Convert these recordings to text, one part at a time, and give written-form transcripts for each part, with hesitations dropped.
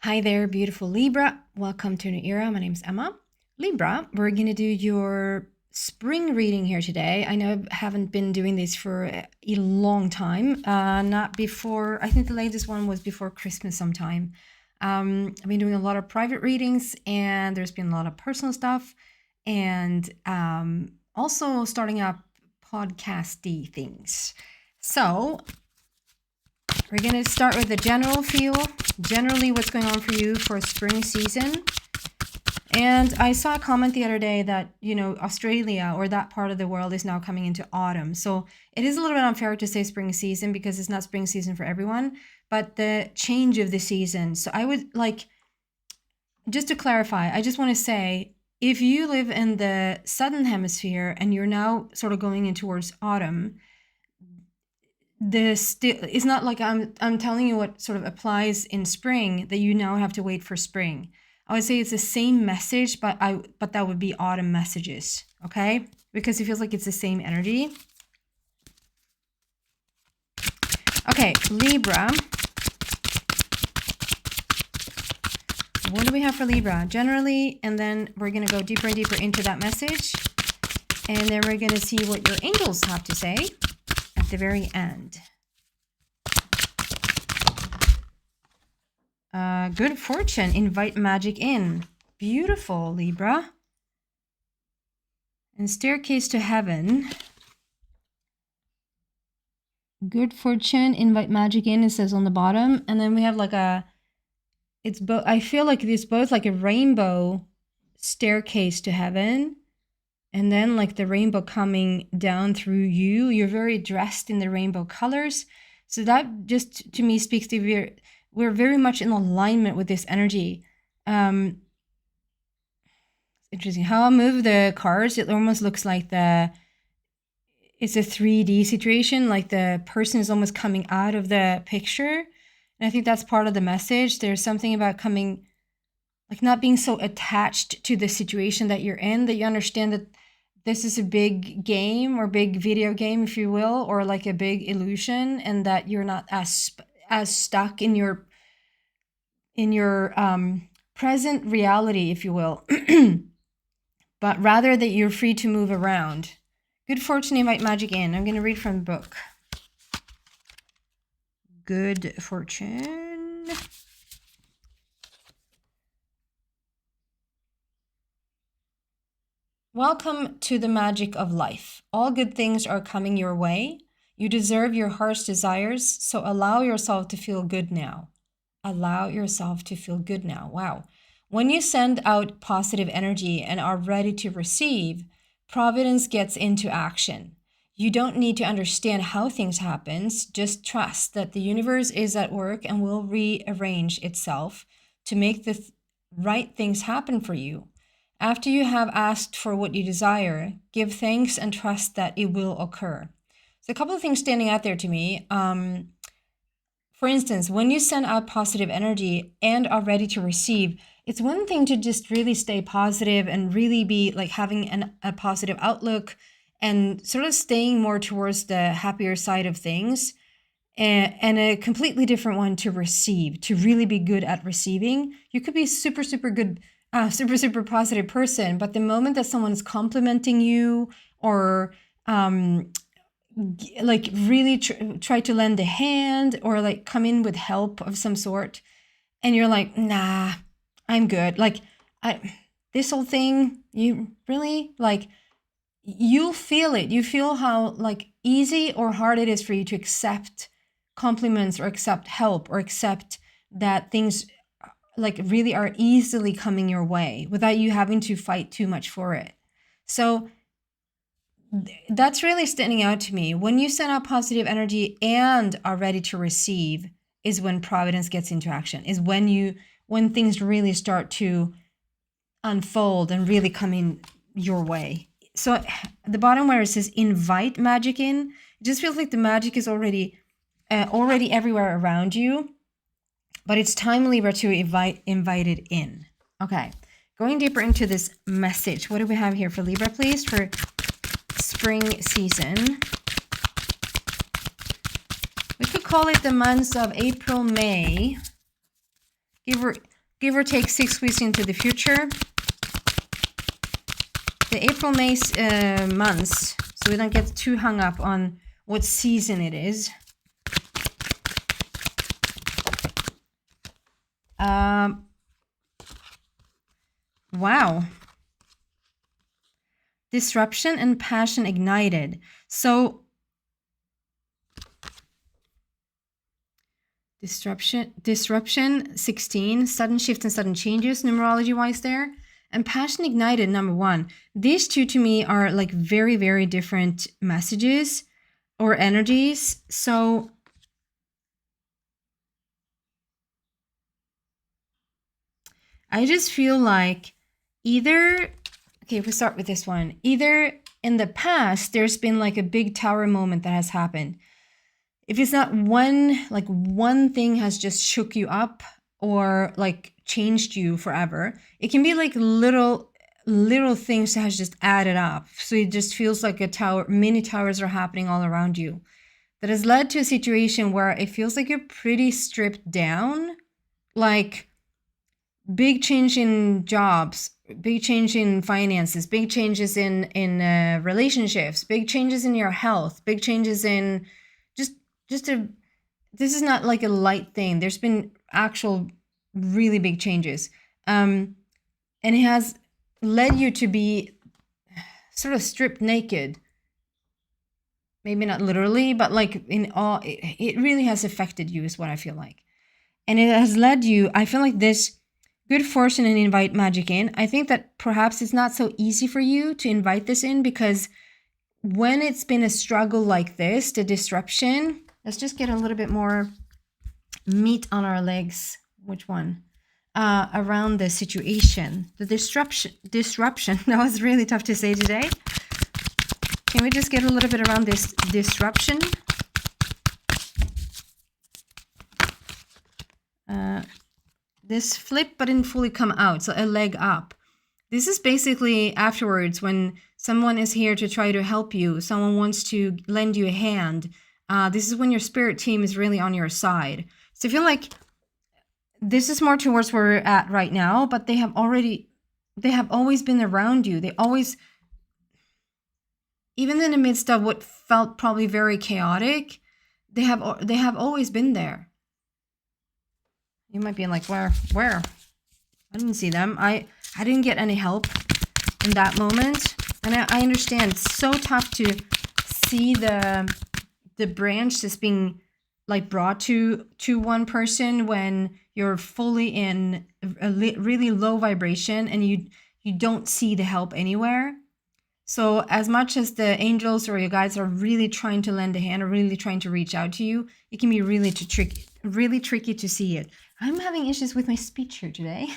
Hi there, beautiful Libra. Welcome to a new era. My name's Emma. Libra, we're going to do your spring reading here today. I know I haven't been doing this for a long time. Not before, I think the latest one was before Christmas sometime. I've been doing a lot of private readings and there's been a lot of personal stuff and also starting up podcasty things. So we're going to start with the general feel, generally what's going on for you for spring season. And I saw a comment the other day that, Australia or that part of the world is now coming into autumn. So it is a little bit unfair to say spring season because it's not spring season for everyone, but the change of the season. So I would just to clarify, I just want to say, if you live in the southern hemisphere and you're now sort of going in towards autumn, it's not like I'm telling you what sort of applies in spring that you now have to wait for spring. I would say it's the same message, but that would be autumn messages, okay? Because it feels like it's the same energy. Okay, Libra. What do we have for Libra? Generally, and then we're going to go deeper and deeper into that message. And then we're going to see what your angels have to say at the very end. Good fortune, invite magic in. Beautiful, Libra. And staircase to heaven. Good fortune, invite magic in, it says on the bottom. And then we have like it's both, I feel like it's both like a rainbow staircase to heaven. And then like the rainbow coming down through you. You're very dressed in the rainbow colors. So that just to me speaks to we're very much in alignment with this energy. Interesting how I move the cards. It almost looks like it's a 3D situation. Like the person is almost coming out of the picture. And I think that's part of the message. There's something about coming, like not being so attached to the situation that you're in, that you understand that this is a big game or big video game, if you will, or like a big illusion, and that you're not as stuck in your present reality, if you will, but rather that you're free to move around. Good fortune, invite magic in. I'm going to read from the book. Good fortune. Welcome to the magic of life. All good things are coming your way. You deserve your heart's desires, so allow yourself to feel good now. Allow yourself to feel good now. Wow. When you send out positive energy and are ready to receive, providence gets into action. You don't need to understand how things happen. Just trust that the universe is at work and will rearrange itself to make the right things happen for you. After you have asked for what you desire, give thanks and trust that it will occur. So a couple of things standing out there to me. For instance, when you send out positive energy and are ready to receive, it's one thing to just really stay positive and really be like having a positive outlook and sort of staying more towards the happier side of things, and a completely different one to receive, to really be good at receiving. You could be super, super good, super positive person, but the moment that someone is complimenting you or like really try to lend a hand or like come in with help of some sort, and you're like, nah, I'm good. Like this whole thing, you really like, you'll feel it. You feel how like easy or hard it is for you to accept compliments or accept help or accept that things like really are easily coming your way without you having to fight too much for it. So that's really standing out to me. When you send out positive energy and are ready to receive is when providence gets into action, is when things really start to unfold and really come in your way. So the bottom where it says invite magic in, it just feels like the magic is already everywhere around you, but it's time, Libra, to invite it in. Okay, going deeper into this message. What do we have here for Libra, please, for spring season? We could call it the months of April, May. give or take 6 weeks into the future. The April, May months, so we don't get too hung up on what season it is. Wow. Disruption and passion ignited. So disruption 16, sudden shift and sudden changes numerology wise there. And passion ignited, number 1. These two to me are like very, very different messages or energies. So I just feel like either, okay, if we start with this one, either in the past, there's been like a big tower moment that has happened. If it's not one thing has just shook you up or like changed you forever, it can be like little things that has just added up. So it just feels like a tower, many towers are happening all around you. That has led to a situation where it feels like you're pretty stripped down, like big change in jobs, big change in finances, big changes in relationships, big changes in your health, big changes in this is not like a light thing. There's been actual really big changes. And it has led you to be sort of stripped naked. Maybe not literally, but like it really has affected you is what I feel like. And it has led you, I feel like this good fortune and invite magic in. I think that perhaps it's not so easy for you to invite this in because when it's been a struggle like this, the disruption, let's just get a little bit more meat on our legs. Which one? Around the situation. The disruption. That was really tough to say today. Can we just get a little bit around this disruption? This flip but didn't fully come out, so a leg up. This is basically afterwards when someone is here to try to help you. Someone wants to lend you a hand. This is when your spirit team is really on your side. So I feel like this is more towards where we're at right now, but they have always been around you. They always, even in the midst of what felt probably very chaotic, they have always been there. You might be like, where? I didn't see them. I didn't get any help in that moment. And I understand it's so tough to see the branch that's being like brought to one person when you're fully in a really low vibration and you don't see the help anywhere. So as much as the angels or your guides are really trying to lend a hand or really trying to reach out to you, it can be really tricky to see it. I'm having issues with my speech here today.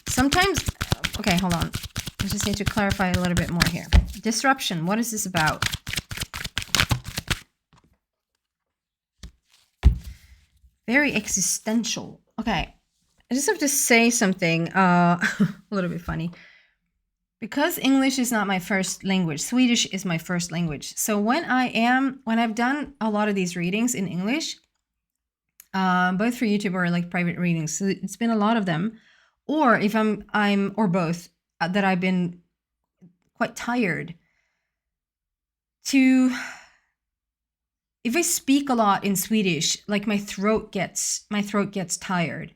Sometimes, okay, hold on. I just need to clarify a little bit more here. Disruption, what is this about? Very existential. Okay, I just have to say something a little bit funny. Because English is not my first language, Swedish is my first language. So when I've done a lot of these readings in English, both for YouTube or like private readings, so it's been a lot of them, or if I'm or both, that I've been quite tired to, if I speak a lot in Swedish, like my throat gets tired,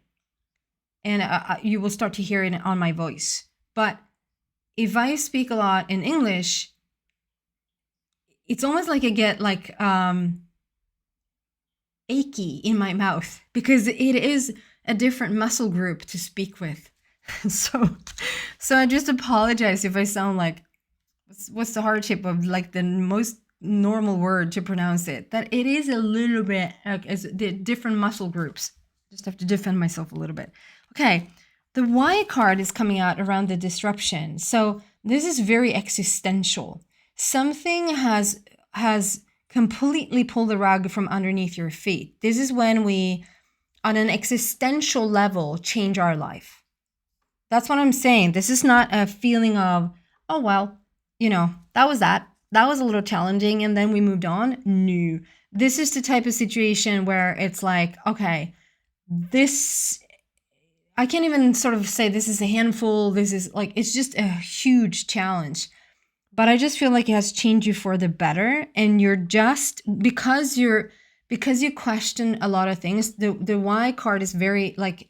and you will start to hear it on my voice. But if I speak a lot in English, it's almost like I get like achy in my mouth because it is a different muscle group to speak with. So I just apologize if I sound like, what's the hardship of like the most normal word to pronounce it? That it is a little bit like as the different muscle groups. Just have to defend myself a little bit. Okay. The Y card is coming out around the disruption. So this is very existential. Something has completely pulled the rug from underneath your feet. This is when we, on an existential level, change our life. That's what I'm saying. This is not a feeling of, oh, well, that was that. that was a little challenging, and then we moved on. No, this is the type of situation where it's like, okay, this, I can't even sort of say this is a handful, this is like, it's just a huge challenge. But I just feel like it has changed you for the better. And you're just, because you question a lot of things, the why card is very like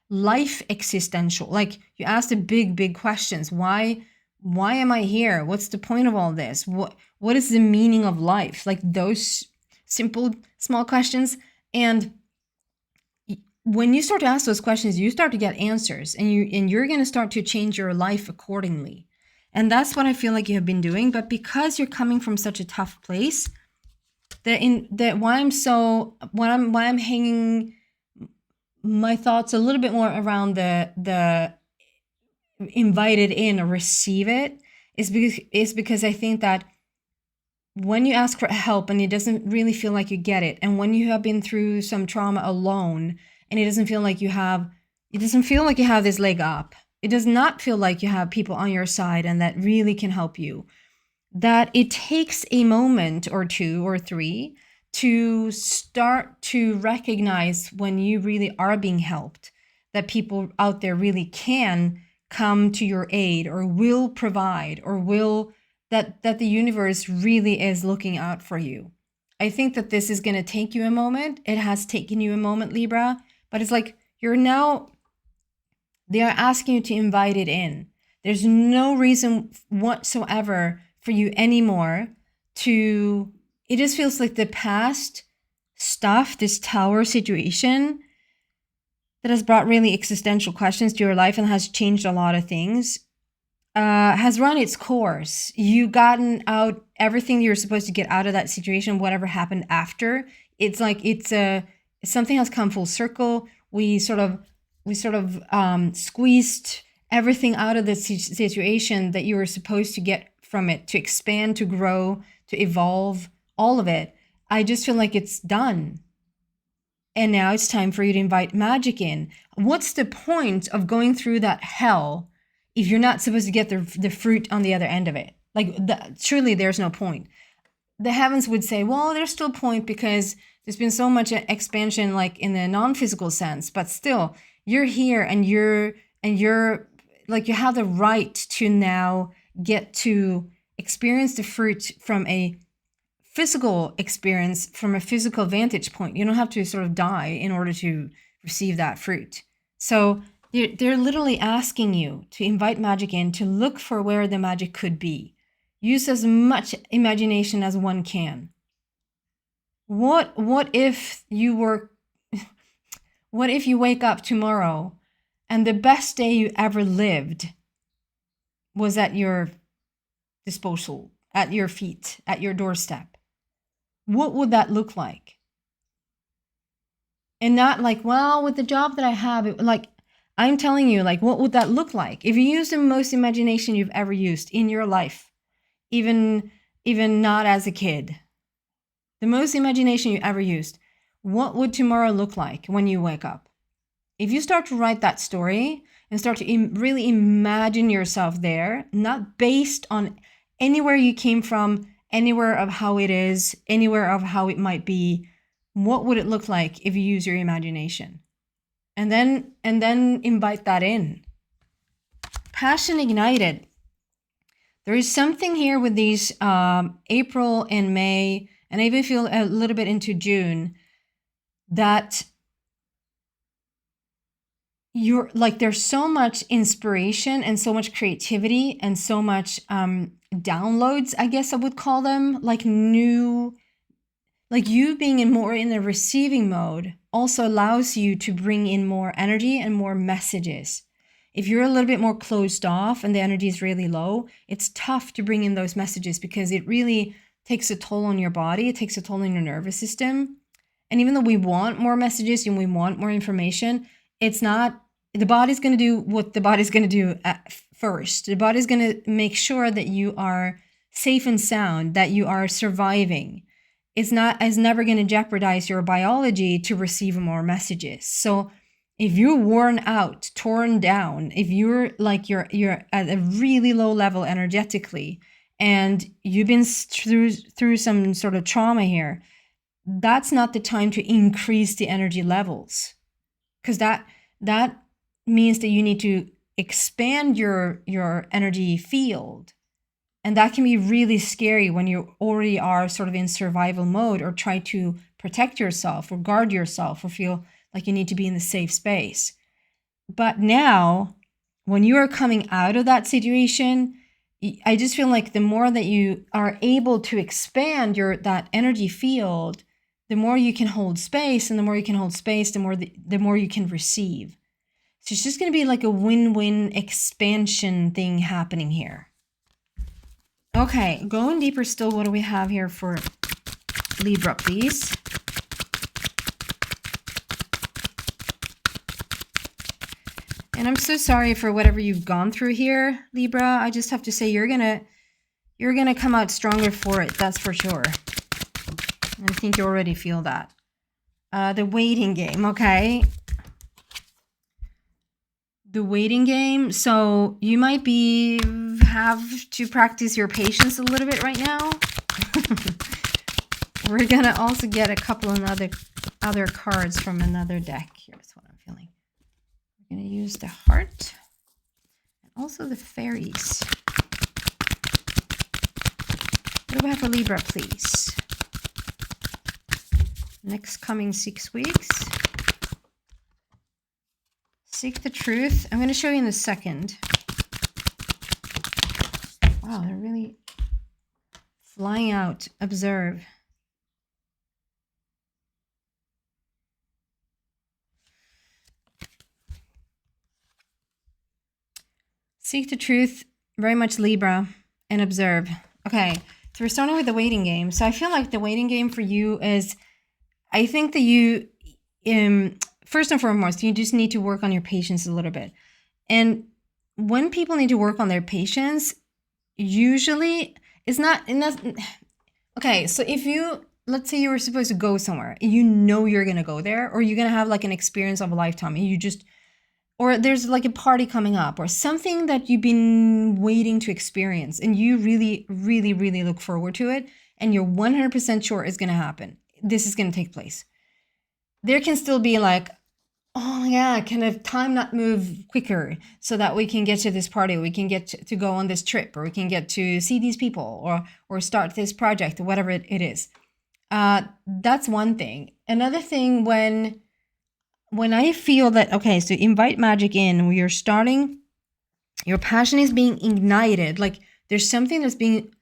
life existential. Like you ask the big questions. Why am I here? What's the point of all this? What is the meaning of life? Like those simple small questions. And when you start to ask those questions, you start to get answers, and you're going to start to change your life accordingly. And that's what I feel like you have been doing. But because you're coming from such a tough place, why I'm hanging my thoughts a little bit more around the invited in or receive it is because I think that when you ask for help and it doesn't really feel like you get it, and when you have been through some trauma alone and it doesn't feel like you have this leg up, it does not feel like you have people on your side and that really can help you, that it takes a moment or two or three to start to recognize when you really are being helped, that people out there really can come to your aid or will provide or will, that the universe really is looking out for you. I think that this is going to take you a moment. It has taken you a moment, Libra, but it's like you're now, they are asking you to invite it in. There's no reason whatsoever for you anymore to, it just feels like the past stuff, this tower situation that has brought really existential questions to your life and has changed a lot of things, has run its course. You've gotten out everything you're supposed to get out of that situation, whatever happened after. It's like something has come full circle. We sort of squeezed everything out of the situation that you were supposed to get from it, to expand, to grow, to evolve, all of it. I just feel like it's done. And now it's time for you to invite magic in. What's the point of going through that hell if you're not supposed to get the fruit on the other end of it? Like, surely there's no point. The heavens would say, well, there's still a point because there's been so much expansion, like in the non-physical sense, but still, you're here and you're like, you have the right to now get to experience the fruit from a physical experience, from a physical vantage point. You don't have to sort of die in order to receive that fruit. So they're literally asking you to invite magic in, to look for where the magic could be. Use as much imagination as one can. What if you wake up tomorrow and the best day you ever lived was at your disposal, at your feet, at your doorstep? What would that look like? And not like, well, with the job that I have, like, I'm telling you, like, what would that look like? If you use the most imagination you've ever used in your life, even not as a kid, the most imagination you ever used, what would tomorrow look like when you wake up? If you start to write that story and start to really imagine yourself there, not based on anywhere you came from, anywhere of how it is, anywhere of how it might be, what would it look like if you use your imagination? And then invite that in. Passion ignited. There is something here with these April and May, and I even feel a little bit into June, that you're like, there's so much inspiration and so much creativity and so much downloads, I guess I would call them, like new, like you being more in the receiving mode also allows you to bring in more energy and more messages. If you're a little bit more closed off and the energy is really low, it's tough to bring in those messages because it really takes a toll on your body. It takes a toll on your nervous system. And even though we want more messages and we want more information, it's not, the body's going to do what the body's going to do at first. The body's going to make sure that you are safe and sound, that you are surviving. It's never going to jeopardize your biology to receive more messages. So if you're worn out, torn down, if you're like you're at a really low level energetically, and you've been through some sort of trauma here, that's not the time to increase the energy levels, because that means that you need to expand your energy field. And that can be really scary when you already are sort of in survival mode, or try to protect yourself or guard yourself or feel like you need to be in the safe space. But now, when you are coming out of that situation, I just feel like the more that you are able to expand that energy field, the more you can hold space, and the more you can hold space, the more you can receive. So it's just going to be like a win-win expansion thing happening here. Okay, going deeper still, what do we have here for Libra, please? And I'm so sorry for whatever you've gone through here, Libra. I just have to say you're gonna come out stronger for it, that's for sure. And I think you already feel that. The waiting game, okay. The waiting game. So you might have to practice your patience a little bit right now. We're gonna also get a couple of other cards from another deck. Here's what I'm feeling. We're gonna use the heart and also the fairies. What do we have for Libra, please? Next coming 6 weeks. Seek the truth. I'm going to show you in a second. Wow, they're really flying out. Observe. Seek the truth, very much Libra, and observe. Okay, so we're starting with the waiting game. So I feel like the waiting game for you is, I think that you, first and foremost, you just need to work on your patience a little bit. And when people need to work on their patience, usually it's not enough. Okay, so if you, let's say you were supposed to go somewhere, you know you're going to go there, or you're going to have like an experience of a lifetime, and you just, or there's like a party coming up, or something that you've been waiting to experience, and you really, really, really look forward to it, and you're 100% sure it's going to happen. This is going to take place. There can still be like, oh yeah, can the time not move quicker so that we can get to this party, we can get to go on this trip, or we can get to see these people, or start this project, or whatever it is. That's one thing. Another thing, when I feel that, okay, so invite magic in, where you're starting, your passion is being ignited, like there's something that's being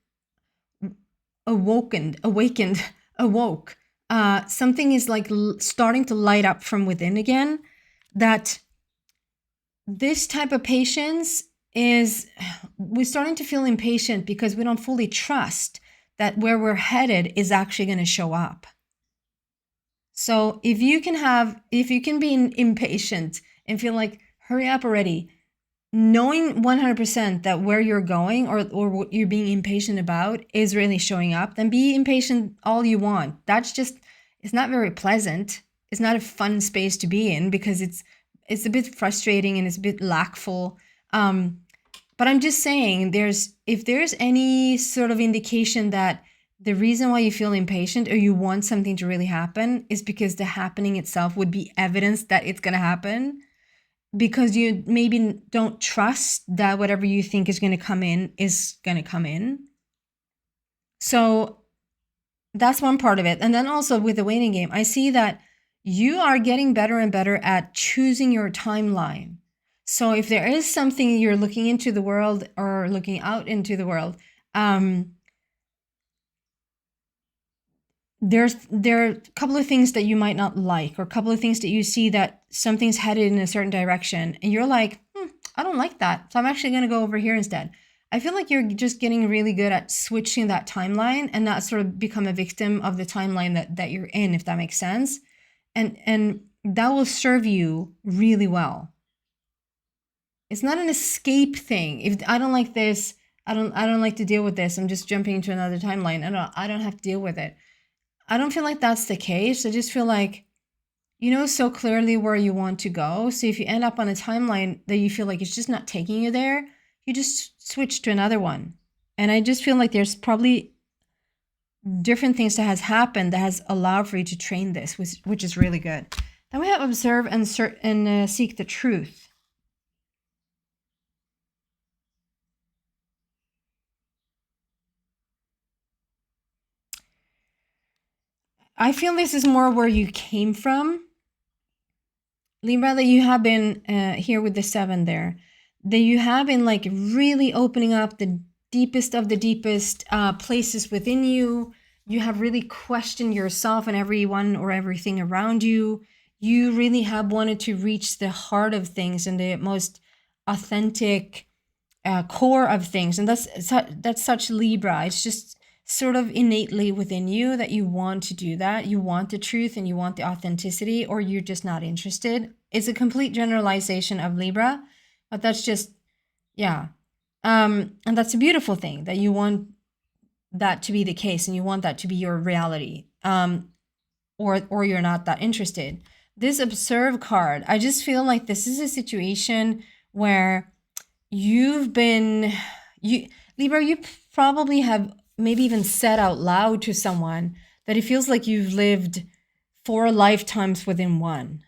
awoke. Something is like starting to light up from within again. That this type of patience is, we're starting to feel impatient because we don't fully trust that where we're headed is actually going to show up. So if you can be impatient and feel like, hurry up already, knowing 100% that where you're going, or what you're being impatient about, is really showing up, then be impatient all you want. That's just, it's not very pleasant. It's not a fun space to be in, because it's a bit frustrating and it's a bit lackful. But I'm just saying, if there's any sort of indication that the reason why you feel impatient, or you want something to really happen, is because the happening itself would be evidence that it's going to happen, because you maybe don't trust that whatever you think is going to come in is going to come in. So that's one part of it. And then also with the waiting game, I see that you are getting better and better at choosing your timeline. So if there is something you're looking into the world, or looking out into the world, there are a couple of things that you might not like, or a couple of things that you see that something's headed in a certain direction, and you're like, I don't like that, so I'm actually going to go over here instead. I feel like you're just getting really good at switching that timeline, and not sort of become a victim of the timeline that you're in, if that makes sense. And that will serve you really well. It's not an escape thing. If I don't like this, I don't like to deal with this, I'm just jumping into another timeline. I don't have to deal with it. I don't feel like that's the case. I just feel like you know so clearly where you want to go. So if you end up on a timeline that you feel like it's just not taking you there, you just switch to another one. And I just feel like there's probably different things that has happened that has allowed for you to train this, which is really good. Then we have observe and seek the truth. I feel this is more where you came from, Libra, that you have been here with the 7 there, that you have been like really opening up the deepest of the deepest places within you. You have really questioned yourself and everyone or everything around you. You really have wanted to reach the heart of things and the most authentic core of things. And that's such Libra. It's just sort of innately within you that you want to do that. You want the truth and you want the authenticity, or you're just not interested. It's a complete generalization of Libra, but that's just, yeah. And that's a beautiful thing, that you want that to be the case and you want that to be your reality. Or you're not that interested. This observe card, I just feel like this is a situation where Libra, you probably have maybe even said out loud to someone that it feels like you've lived 4 lifetimes within one.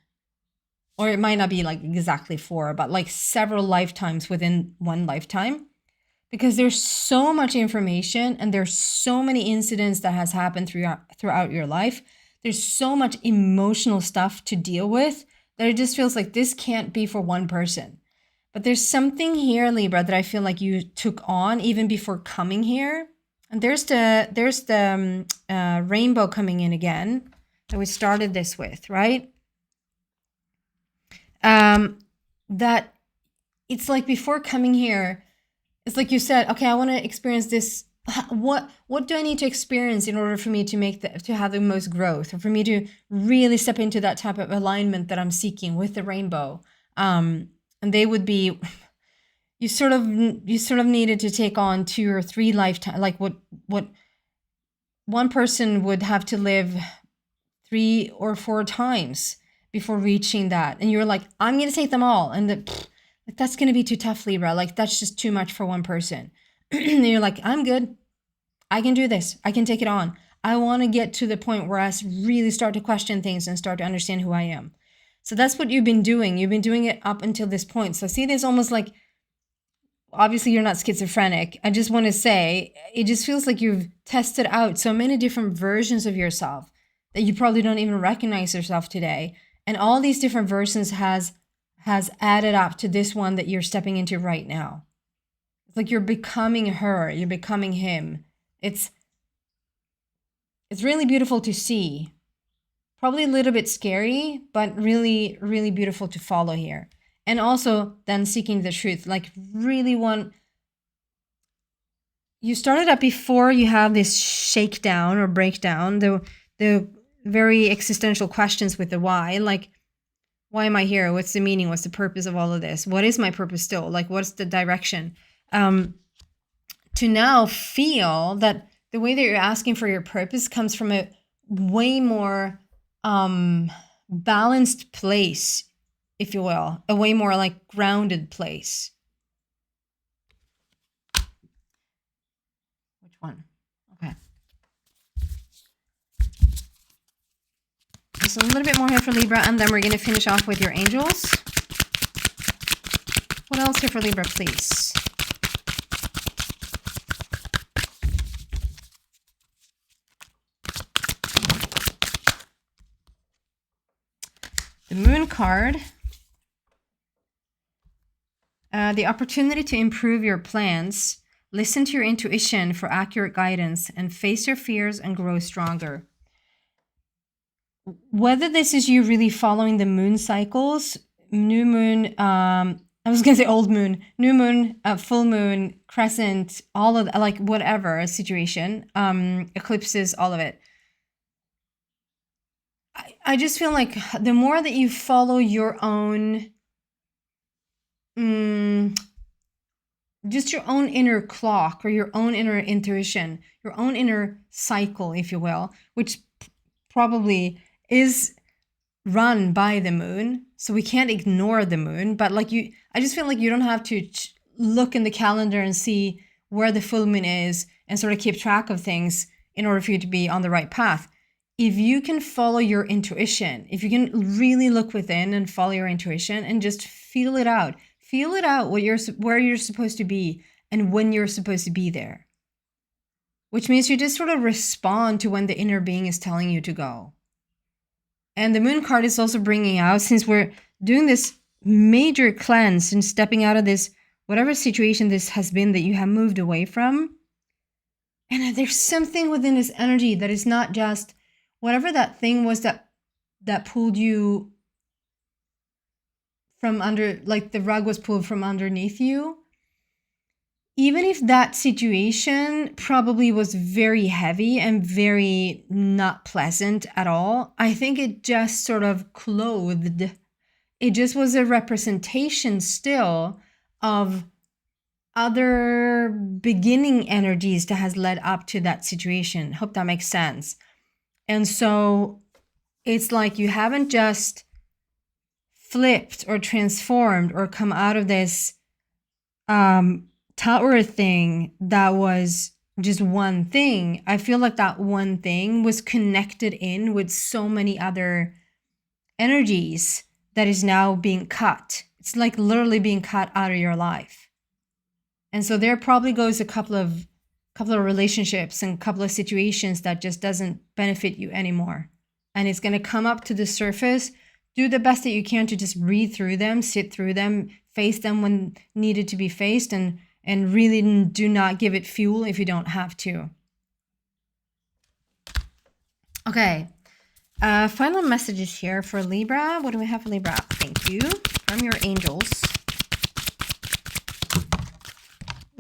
Or it might not be like exactly 4, but like several lifetimes within one lifetime. Because there's so much information and there's so many incidents that has happened throughout your life. There's so much emotional stuff to deal with that it just feels like this can't be for one person. But there's something here, Libra, that I feel like you took on even before coming here. And there's the rainbow coming in again that we started this with, right? That it's like before coming here, it's like you said, okay, I want to experience this. What do I need to experience in order for me to have the most growth, or for me to really step into that type of alignment that I'm seeking with the rainbow? And they would be, you sort of needed to take on 2 or 3 lifetimes, like what one person would have to live 3 or 4 times before reaching that. And you're like, I'm going to take them all. And that's going to be too tough, Libra. Like, that's just too much for one person. And you're like, I'm good. I can do this. I can take it on. I want to get to the point where I really start to question things and start to understand who I am. So that's what you've been doing. You've been doing it up until this point. So see this almost like, obviously you're not schizophrenic. I just want to say, it just feels like you've tested out so many different versions of yourself that you probably don't even recognize yourself today. And all these different versions has added up to this one that you're stepping into right now. It's like you're becoming her, you're becoming him. It's really beautiful to see. Probably a little bit scary, but really, really beautiful to follow here. And also then seeking the truth, like really you started up before you have this shakedown or breakdown, the very existential questions with the why, like, why am I here? What's the meaning? What's the purpose of all of this? What is my purpose still? Like, what's the direction? To now feel that the way that you're asking for your purpose comes from a way more balanced place, if you will, a way more like grounded place. Which one? Okay. Just a little bit more here for Libra, and then we're going to finish off with your angels. What else here for Libra, please? The Moon card. The opportunity to improve your plans. Listen to your intuition for accurate guidance and face your fears and grow stronger. Whether this is you really following the moon cycles, new moon, I was going to say old moon, new moon, full moon, crescent, all of like whatever situation, eclipses, all of it. I just feel like the more that you follow your own, just your own inner clock or your own inner intuition, your own inner cycle, if you will, which probably is run by the moon. So we can't ignore the moon, but like I just feel like you don't have to look in the calendar and see where the full moon is and sort of keep track of things in order for you to be on the right path. If you can follow your intuition, if you can really look within and follow your intuition and just feel it out where you're supposed to be and when you're supposed to be there, which means you just sort of respond to when the inner being is telling you to go. And the moon card is also bringing out, since we're doing this major cleanse and stepping out of this, whatever situation this has been that you have moved away from. And there's something within this energy that is not just whatever that thing was that pulled you from under, like the rug was pulled from underneath you. Even if that situation probably was very heavy and very not pleasant at all, I think it just sort of clothed. It just was a representation still of other beginning energies that has led up to that situation. Hope that makes sense. And so it's like you haven't just flipped or transformed or come out of this tower thing that was just one thing. I feel like that one thing was connected in with so many other energies that is now being cut. It's like literally being cut out of your life. And so there probably goes a couple of relationships and a couple of situations that just doesn't benefit you anymore. And it's going to come up to the surface. Do the best that you can to just read through them, sit through them, face them when needed to be faced, and really do not give it fuel if you don't have to. Okay. Final messages here for Libra. What do we have for Libra? Thank you. From your angels.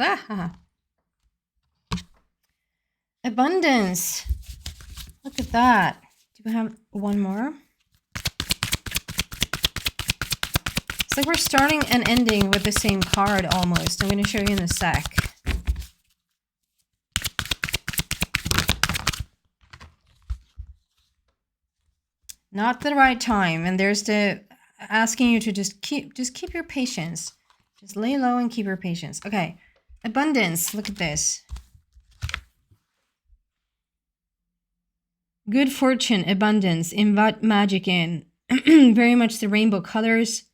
Ah. Abundance. Look at that. Do we have one more? It's like we're starting and ending with the same card almost. I'm going to show you in a sec. Not the right time. And there's the asking you to just keep your patience. Just lay low and keep your patience. Okay. Abundance. Look at this. Good fortune, abundance, invite magic in. Very much the rainbow colors.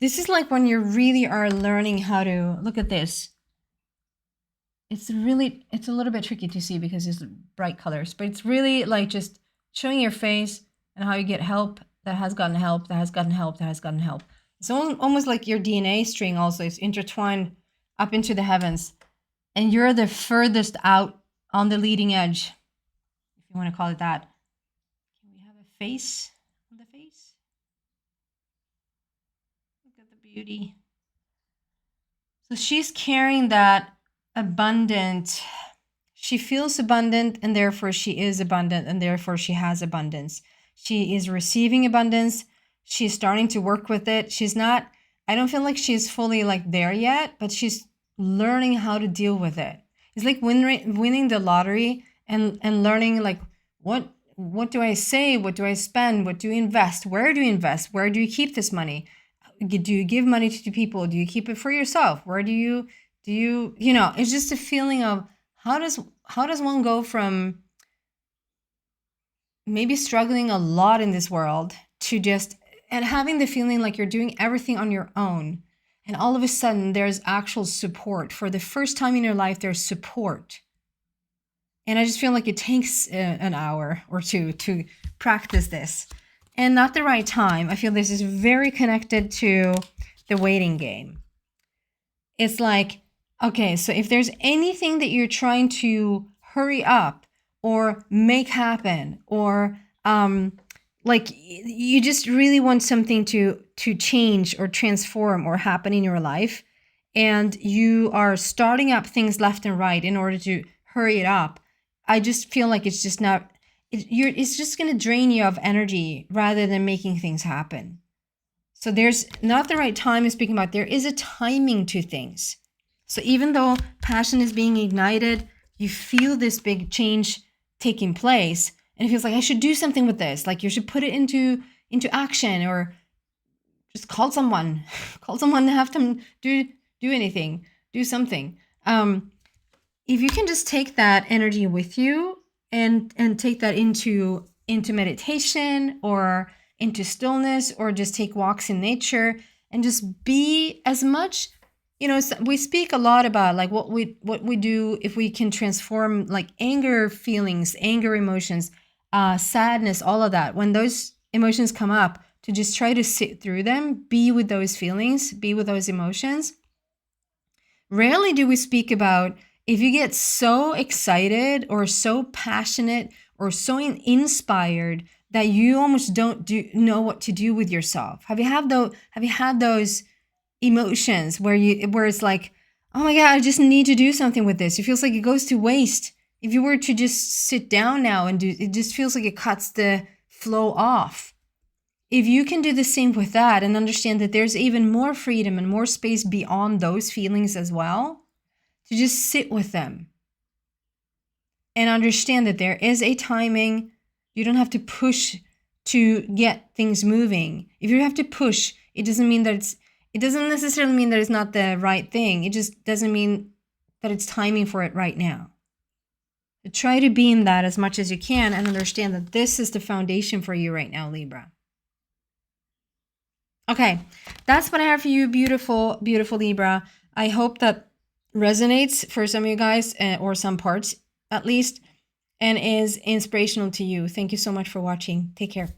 This is like when you really are learning how to, look at this. It's a little bit tricky to see because it's bright colors, but it's really like just showing your face and how you get help that has gotten help, that has gotten help, that has gotten help. It's almost like your DNA string also is intertwined up into the heavens. And you're the furthest out on the leading edge, if you want to call it that. Can we have a face on the face? Look at the beauty. So she's carrying that abundant. She feels abundant, and therefore she is abundant, and therefore she has abundance. She is receiving abundance. She's starting to work with it. She's not, I don't feel like she's fully like there yet, but she's learning how to deal with it. It's like winning the lottery and learning like what do I say? What do I spend? What do you invest? Where do you invest? Where do you keep this money? Do you give money to people? Do you keep it for yourself? Where do you it's just a feeling of how does one go from maybe struggling a lot in this world to just and having the feeling like you're doing everything on your own, and all of a sudden there's actual support. For the first time in your life, there's support. And I just feel like it takes an hour or two to practice this, and not the right time. I feel this is very connected to the waiting game. It's like, okay, so if there's anything that you're trying to hurry up or make happen, or like you just really want something to change or transform or happen in your life, and you are starting up things left and right in order to hurry it up, I just feel like it's just not, it's just going to drain you of energy rather than making things happen. So there's not the right time to speak about. There is a timing to things. So even though passion is being ignited, you feel this big change taking place, and it feels like I should do something with this. Like you should put it into action, or just call someone to have them do anything, do something. if you can just take that energy with you and take that into meditation or into stillness, or just take walks in nature and just be as much, you know, we speak a lot about like what we do if we can transform like anger feelings, anger emotions, sadness, all of that. When those emotions come up, to just try to sit through them, be with those feelings, be with those emotions. Rarely do we speak about if you get so excited or so passionate or so inspired that you almost don't know what to do with yourself. Have you had those emotions where it's like, oh my God, I just need to do something with this. It feels like it goes to waste. If you were to just sit down now and do, it just feels like it cuts the flow off. If you can do the same with that and understand that there's even more freedom and more space beyond those feelings as well, to just sit with them and understand that there is a timing. You don't have to push to get things moving. If you have to push, it doesn't necessarily mean that it's not the right thing. It just doesn't mean that it's timing for it right now. So try to be in that as much as you can and understand that this is the foundation for you right now, Libra. Okay, that's what I have for you, beautiful, beautiful Libra. I hope that resonates for some of you guys, or some parts at least, and is inspirational to you. Thank you so much for watching. Take care.